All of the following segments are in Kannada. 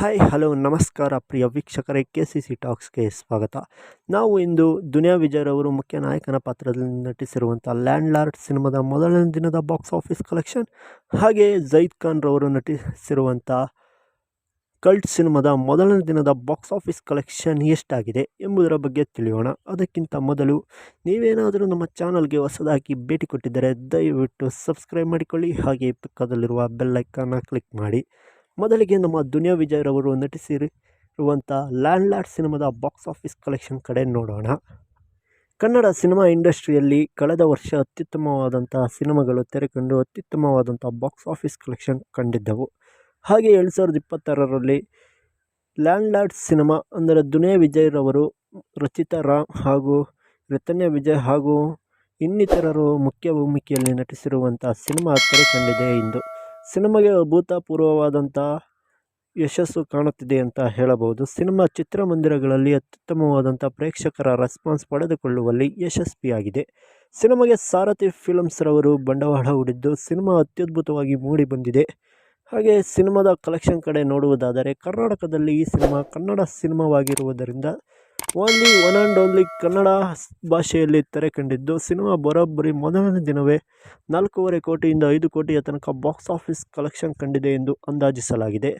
ಹಾಯ್ ಹಲೋ ನಮಸ್ಕಾರ ಪ್ರಿಯ ವೀಕ್ಷಕರೇ, KCC ಟಾಕ್ಸ್ಗೆ ಸ್ವಾಗತ. ನಾವು ಇಂದು ದುನಿಯಾ ವಿಜಯ್ ರವರು ಮುಖ್ಯ ನಾಯಕನ ಪಾತ್ರದಲ್ಲಿ ನಟಿಸಿರುವಂಥ ಲ್ಯಾಂಡ್ ಲಾರ್ಡ್ ಸಿನಿಮಾದ ಮೊದಲನೇ ದಿನದ ಬಾಕ್ಸ್ ಆಫೀಸ್ ಕಲೆಕ್ಷನ್, ಹಾಗೆ ಜೈದ್ ಖಾನ್ ರವರು ನಟಿಸಿರುವಂಥ ಕಲ್ಟ್ ಸಿನಿಮಾದ ಮೊದಲನೇ ದಿನದ ಬಾಕ್ಸ್ ಆಫೀಸ್ ಕಲೆಕ್ಷನ್ ಎಷ್ಟಾಗಿದೆ ಎಂಬುದರ ಬಗ್ಗೆ ತಿಳಿಯೋಣ. ಅದಕ್ಕಿಂತ ಮೊದಲು ನೀವೇನಾದರೂ ನಮ್ಮ ಚಾನಲ್ಗೆ ಹೊಸದಾಗಿ ಭೇಟಿ ಕೊಟ್ಟಿದ್ದರೆ ದಯವಿಟ್ಟು ಸಬ್ಸ್ಕ್ರೈಬ್ ಮಾಡಿಕೊಳ್ಳಿ, ಹಾಗೆ ಪಕ್ಕದಲ್ಲಿರುವ ಬೆಲ್ ಐಕಾನ್ನ ಕ್ಲಿಕ್ ಮಾಡಿ. ಮೊದಲಿಗೆ ನಮ್ಮ ದುನಿಯಾ ವಿಜಯ್ ರವರು ನಟಿಸಿರುವಂಥ ಲ್ಯಾಂಡ್ ಲಾರ್ಡ್ ಸಿನಿಮಾದ ಬಾಕ್ಸ್ ಆಫೀಸ್ ಕಲೆಕ್ಷನ್ ಕಡೆ ನೋಡೋಣ. ಕನ್ನಡ ಸಿನಿಮಾ ಇಂಡಸ್ಟ್ರಿಯಲ್ಲಿ ಕಳೆದ ವರ್ಷ ಅತ್ಯುತ್ತಮವಾದಂಥ ಸಿನಿಮಾಗಳು ತೆರೆಕಂಡು ಅತ್ಯುತ್ತಮವಾದಂಥ ಬಾಕ್ಸ್ ಆಫೀಸ್ ಕಲೆಕ್ಷನ್ ಕಂಡಿದ್ದವು. ಹಾಗೆ 2026ರಲ್ಲಿ ಲ್ಯಾಂಡ್ ಲಾರ್ಡ್ ಸಿನಿಮಾ ಅಂದರೆ ದುನಿಯಾ ವಿಜಯ್ ರವರು, ರಚಿತಾ ರಾಮ್ ಹಾಗೂ ರಿತನ್ಯ ವಿಜಯ್ ಹಾಗೂ ಇನ್ನಿತರರು ಮುಖ್ಯ ಭೂಮಿಕೆಯಲ್ಲಿ ನಟಿಸಿರುವಂಥ ಸಿನಿಮಾ ತೆರೆಕಂಡಿದೆ. ಇಂದು ಸಿನಿಮಾಗೆ ಅಭೂತಪೂರ್ವವಾದಂಥ ಯಶಸ್ಸು ಕಾಣುತ್ತಿದೆ ಅಂತ ಹೇಳಬಹುದು. ಸಿನಿಮಾ ಚಿತ್ರಮಂದಿರಗಳಲ್ಲಿ ಅತ್ಯುತ್ತಮವಾದಂಥ ಪ್ರೇಕ್ಷಕರ ರೆಸ್ಪಾನ್ಸ್ ಪಡೆದುಕೊಳ್ಳುವಲ್ಲಿ ಯಶಸ್ವಿಯಾಗಿದೆ. ಸಿನಿಮಾಗೆ ಸಾರಥಿ ಫಿಲ್ಮ್ಸ್ ರವರು ಬಂಡವಾಳ ಹೂಡಿದ್ದು ಸಿನಿಮಾ ಅತ್ಯದ್ಭುತವಾಗಿ ಮೂಡಿ ಬಂದಿದೆ. ಹಾಗೆ ಸಿನಿಮಾದ ಕಲೆಕ್ಷನ್ ಕಡೆ ನೋಡುವುದಾದರೆ, ಕರ್ನಾಟಕದಲ್ಲಿ ಈ ಸಿನಿಮಾ ಕನ್ನಡ ಸಿನಿಮಾವಾಗಿರುವುದರಿಂದ ಒನ್ ಆ್ಯಂಡ್ ಓನ್ಲಿ ಕನ್ನಡ ಭಾಷೆಯಲ್ಲಿ ತೆರೆ ಕಂಡಿದ್ದು, ಸಿನಿಮಾ ಬರೋಬ್ಬರಿ ಮೊದಲನೇ ದಿನವೇ 4.5 ಕೋಟಿಯಿಂದ 5 ಕೋಟಿಯ ತನಕ ಬಾಕ್ಸ್ ಆಫೀಸ್ ಕಲೆಕ್ಷನ್ ಕಂಡಿದೆ ಎಂದು ಅಂದಾಜಿಸಲಾಗಿದೆ.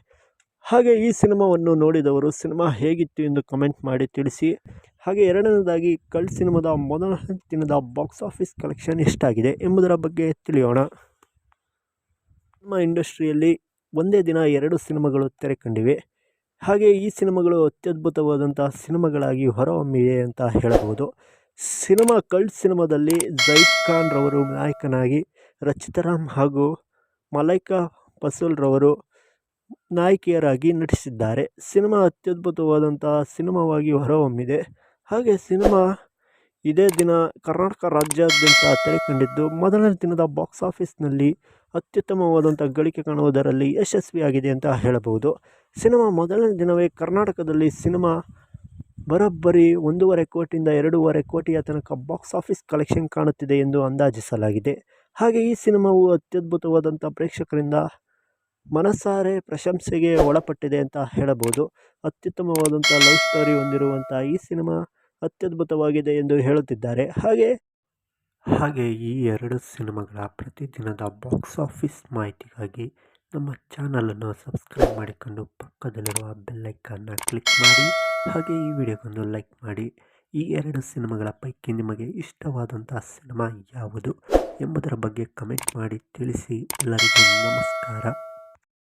ಹಾಗೆ ಈ ಸಿನಿಮಾವನ್ನು ನೋಡಿದವರು ಸಿನಿಮಾ ಹೇಗಿತ್ತು ಎಂದು ಕಮೆಂಟ್ ಮಾಡಿ ತಿಳಿಸಿ. ಹಾಗೆ ಎರಡನೇದಾಗಿ ಕಲ್ಟ್ ಸಿನಿಮಾದ ಮೊದಲನೇ ದಿನದ ಬಾಕ್ಸ್ ಆಫೀಸ್ ಕಲೆಕ್ಷನ್ ಎಷ್ಟಾಗಿದೆ ಎಂಬುದರ ಬಗ್ಗೆ ತಿಳಿಯೋಣ. ಸಿನಿಮಾ ಇಂಡಸ್ಟ್ರಿಯಲ್ಲಿ ಒಂದೇ ದಿನ 2 ಸಿನಿಮಾಗಳು ತೆರೆ ಕಂಡಿವೆ. ಹಾಗೆ ಈ ಸಿನಿಮಾಗಳು ಅತ್ಯದ್ಭುತವಾದಂಥ ಸಿನಿಮಾಗಳಾಗಿ ಹೊರಹೊಮ್ಮಿವೆ ಅಂತ ಹೇಳಬಹುದು. ಸಿನಿಮಾ ಕಲ್ಟ್ ಸಿನಿಮಾದಲ್ಲಿ ಜೈದ್ ಖಾನ್ ರವರು ನಾಯಕನಾಗಿ, ರಚಿತಾ ರಾಮ್ ಹಾಗೂ ಮಲೈಕಾ ಬಸುಲ್ ರವರು ನಾಯಕಿಯರಾಗಿ ನಟಿಸಿದ್ದಾರೆ. ಸಿನಿಮಾ ಅತ್ಯದ್ಭುತವಾದಂಥ ಸಿನಿಮಾವಾಗಿ ಹೊರಹೊಮ್ಮಿದೆ. ಹಾಗೆ ಸಿನಿಮಾ ಇದೇ ದಿನ ಕರ್ನಾಟಕ ರಾಜ್ಯಾದ್ಯಂತ ತೆರೆ ಕಂಡಿದ್ದು, ಮೊದಲನೇ ದಿನದ ಬಾಕ್ಸ್ ಆಫೀಸ್ನಲ್ಲಿ ಅತ್ಯುತ್ತಮವಾದಂಥ ಗಳಿಕೆ ಕಾಣುವುದರಲ್ಲಿ ಯಶಸ್ವಿಯಾಗಿದೆ ಅಂತ ಹೇಳಬಹುದು. ಸಿನಿಮಾ ಮೊದಲನೇ ದಿನವೇ ಕರ್ನಾಟಕದಲ್ಲಿ ಸಿನಿಮಾ ಬರೋಬ್ಬರಿ 1.5 ಕೋಟಿಯಿಂದ 2.5 ಕೋಟಿಯ ತನಕ ಬಾಕ್ಸ್ ಆಫೀಸ್ ಕಲೆಕ್ಷನ್ ಕಾಣುತ್ತಿದೆ ಎಂದು ಅಂದಾಜಿಸಲಾಗಿದೆ. ಹಾಗೆ ಈ ಸಿನಿಮಾವು ಅತ್ಯದ್ಭುತವಾದಂಥ ಪ್ರೇಕ್ಷಕರಿಂದ ಮನಸಾರೆ ಪ್ರಶಂಸೆಗೆ ಒಳಪಟ್ಟಿದೆ ಅಂತ ಹೇಳಬಹುದು. ಅತ್ಯುತ್ತಮವಾದಂಥ ಲವ್ ಸ್ಟೋರಿ ಹೊಂದಿರುವಂಥ ಈ ಸಿನಿಮಾ ಅತ್ಯದ್ಭುತವಾಗಿದೆ ಎಂದು ಹೇಳುತ್ತಿದ್ದಾರೆ. ಹಾಗೆ ಈ 2 ಸಿನಿಮಾಗಳ ಪ್ರತಿದಿನದ ಬಾಕ್ಸ್ ಆಫೀಸ್ ಮಾಹಿತಿಗಾಗಿ ನಮ್ಮ ಚಾನಲನ್ನು ಸಬ್ಸ್ಕ್ರೈಬ್ ಮಾಡಿಕೊಂಡು ಪಕ್ಕದಲ್ಲಿರುವ ಬೆಲ್ ಐಕಾನ್ನ ಕ್ಲಿಕ್ ಮಾಡಿ. ಹಾಗೆ ಈ ವಿಡಿಯೋಗೊಂದು ಲೈಕ್ ಮಾಡಿ. ಈ 2 ಸಿನಿಮಾಗಳ ಪೈಕಿ ನಿಮಗೆ ಇಷ್ಟವಾದಂಥ ಸಿನಿಮಾ ಯಾವುದು ಎಂಬುದರ ಬಗ್ಗೆ ಕಮೆಂಟ್ ಮಾಡಿ ತಿಳಿಸಿ. ಎಲ್ಲರಿಗೂ ನಮಸ್ಕಾರ.